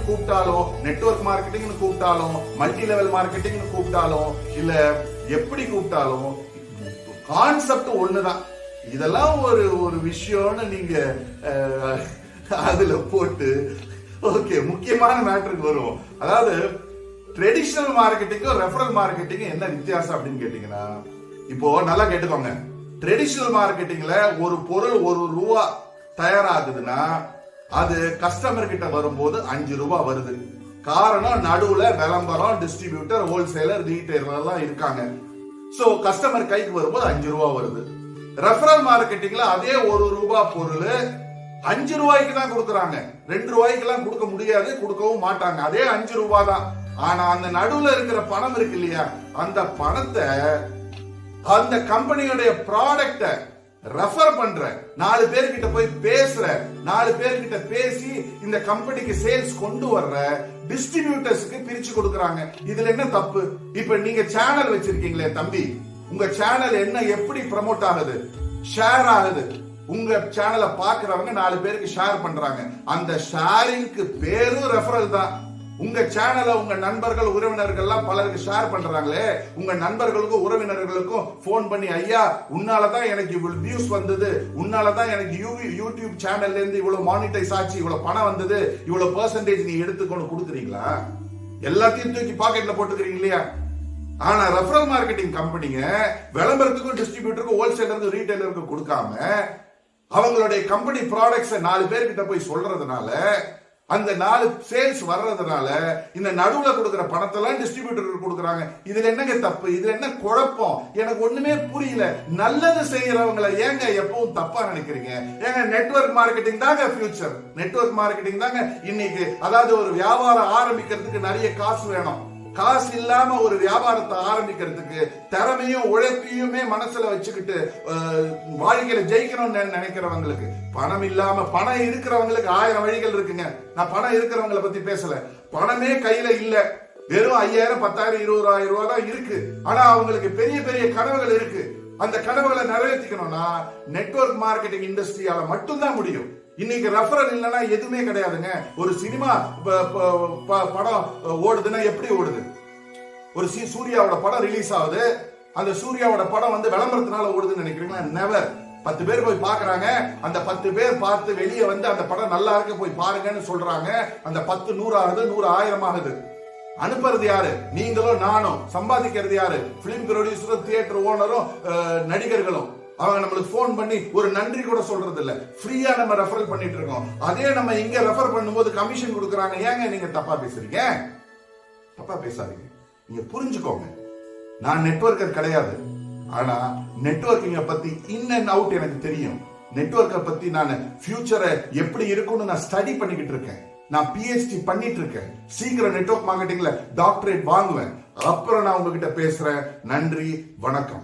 கூப்பிட்டாலும், நெட்வொர்க் மார்க்கெட்டிங்னு கூப்பிட்டாலும், multi level மார்க்கெட்டிங்னு கூப்பிட்டாலும், இல்ல எப்படி கூப்பிட்டாலும் கான்செப்ட் ஒண்ணுதான். இதெல்லாம் ஒரு விஷயம்னு நீங்க அதுல போட்டு ஓகே முக்கியமான மேட்டருக்கு வருவோம். அதாவது ட்ரெடிஷனல் மார்க்கெட்டிங்கும் ரெஃபரல் மார்க்கெட்டிங்கும் என்ன வித்தியாசம் அப்படின்னு கேட்டீங்கன்னா, இப்போ நல்லா கேட்டுக்கோங்க. ட்ரெடிஷனல் மார்க்கெட்டிங்ல ஒரு பொருள் ₹1 தயாராகுதுன்னா அது கஸ்டமர் கிட்ட வரும்போது ₹5 வருது. காரணம் நடுவுல விளம்பரம், டிஸ்ட்ரிபியூட்டர், ஹோல்சேலர், ரீட்டைலர் எல்லாம் இருக்காங்க. சோ கஸ்டமர் கைக்கு வரும்போது ₹5 வருது. ரெஃபரல் மார்க்கெட்டிங்ல அதே ₹1 பொருள் ₹5 தான் கொடுக்கறாங்க. ₹2 எல்லாம் கொடுக்க முடியாது, கொடுக்கவும் மாட்டாங்க. அதே ₹5 தான். ஆனா அந்த நடுவுல இருக்கிற பணம் இருக்கு இல்லையா, அந்த பணத்தை அந்த கம்பெனியோட ப்ராடக்ட ரெஃபர் பண்ற 4 பேர்கிட்ட போய் பேசுற, 4 பேர்கிட்ட பேசி இந்த கம்பெனிக்கு சேல்ஸ் கொண்டு வர்ற டிஸ்ட்ரிபியூட்டர்ஸ்க்கு பிரிச்சு கொடுக்கறாங்க. இதுல என்ன தப்பு? இப்ப நீங்க சேனல் வச்சிருக்கீங்களே தம்பி, உங்க சேனல் என்ன எப்படி ப்ரமோட் ஆகுது? ஷேர் ஆகுது. உங்க சேனலை பாக்குறவங்க 4 பேருக்கு ஷேர் பண்றாங்க. அந்த ஷேரிங்க்கு பேரும் ரெஃபரல் தான். உங்க சேனலை உங்க நண்பர்கள், உறவினர்கள் எல்லாம் பலருக்கு ஷேர் பண்றாங்களே, உங்க நண்பர்களுக்கும் உறவினர்களுக்கும் போன் பண்ணி, ஐயா உன்னாலதான் எனக்கு இவ்வளவு வியூஸ் வந்தது, உன்னாலதான் எனக்கு யூடியூப் சேனல்ல இருந்து இவ்வளவு மானிட்டைஸ் ஆச்சு, இவ்வளவு பணம் வந்தது, இவ்வளவு பெர்சன்டேஜ் நீ எடுத்துக்கொண்டு கொடுக்குறீங்களா? எல்லாத்தையும் தூக்கி பாக்கெட்ல போட்டுக்கிறீங்க இல்லையா? ஆனா ரெஃபரல் மார்க்கெட்டிங் கம்பெனிங்க விளம்பரத்துக்கும், டிஸ்ட்ரிபியூட்டருக்கும், ஹோல்சேலருக்கும், ரீட்டைலருக்கும் கொடுக்காம அவங்களுடைய கம்பெனி ப்ராடக்ட்ஸ் 4 பேர்கிட்ட போய் சொல்றதுனால, அந்த 4 சேல்ஸ் வர்றதுனால இந்த நடுவுல கொடுக்கிற பணத்தை எல்லாம் டிஸ்ட்ரிபியூட்டருக்கு கொடுக்கறாங்க. இதுல என்னங்க தப்பு? இதுல என்ன குழப்பம்? எனக்கு ஒண்ணுமே புரியல. நல்லது செய்யறவங்களை ஏங்க எப்பவும் தப்பா நினைக்கிறீங்க? ஏங்க நெட்வொர்க் மார்க்கெட்டிங் தாங்க ஃபியூச்சர். நெட்வொர்க் மார்க்கெட்டிங் தாங்க இன்னைக்கு. அதாவது ஒரு வியாபாரம் ஆரம்பிக்கிறதுக்கு நிறைய காசு வேணும். காசு இல்லாம ஒரு வியாபாரத்தை ஆரம்பிக்கிறதுக்கு திறமையும் உழைப்பையுமே மனசுல வச்சுக்கிட்டு வாழ்க்கையில ஜெயிக்கணும்னு நினைக்கிறவங்களுக்கு, பணம் இல்லாம பணம் இருக்கிறவங்களுக்கு 1000 வழிகள் இருக்குங்க. நான் பணம் இருக்கிறவங்களை பத்தி பேசல. பணமே கையில இல்ல, வெறும் 5000, 10,000, 20,000 தான் இருக்கு. ஆனா அவங்களுக்கு பெரிய பெரிய கனவுகள் இருக்கு. அந்த கனவுகளை நிறைவேற்றிக்கணும்னா நெட்வொர்க் மார்க்கெட்டிங் இண்டஸ்ட்ரியால மட்டும்தான் முடியும். இன்னைக்கு ரெஃபரல் இல்லைன்னா எதுவுமே கிடையாதுங்க. ஒரு சினிமா படம் ஓடுதுன்னா எப்படி ஓடுது? ஒரு சூர்யாவோட படம் ரிலீஸ் ஆகுது, அந்த சூர்யாவோட படம் விளம்பரத்தினால ஓடுதுன்னு நினைக்கிறீங்களா? நெவர். 10 பேர் போய் பாக்குறாங்க, அந்த 10 பேர் பார்த்து வெளியே அந்த படம் நல்லா இருக்கு போய் பாருங்கன்னு சொல்றாங்க. அந்த 10 100 ஆகுது, 100 1000 ஆகுது. அனுப்புறது யாரு? நீங்களும் நானும். சம்பாதிக்கிறது யாரு? பிலிம் ப்ரொடியூசரும், தியேட்டர் ஓனரும், நடிகர்களும். அவங்க நம்மளுக்கு போன் பண்ணி ஒரு நன்றி கூட சொல்றது இல்ல. ஃப்ரீயா நம்ம ரெஃபரல் பண்ணிட்டு இருக்கோம். அதே நம்ம இங்க ரெஃபர் பண்ணும்போது கமிஷன் கொடுக்கறாங்க. ஏங்க நீங்க தப்பா பேசுறீங்க? தப்பா பேசாதீங்க. நீங்க புரிஞ்சுக்கோங்க, நான் நெட்வொர்க்கர் கிடையாது. ஆனா நெட்வொர்க்கிங்க பத்தி இன் அண்ட் அவுட் எனக்கு தெரியும். நெட்வொர்க்கை பத்தி நான் ஃபியூச்சரை எப்படி இருக்கும்னு நான் ஸ்டடி பண்ணிக்கிட்டு இருக்கேன். நான் PhD பண்ணிட்டு இருக்கேன். சீக்கிரம் நெட்வொர்க் மார்க்கெட்டிங்ல டாக்டரேட் வாங்குவேன். அப்புறம் நான் உங்ககிட்ட பேசுறேன். நன்றி, வணக்கம்.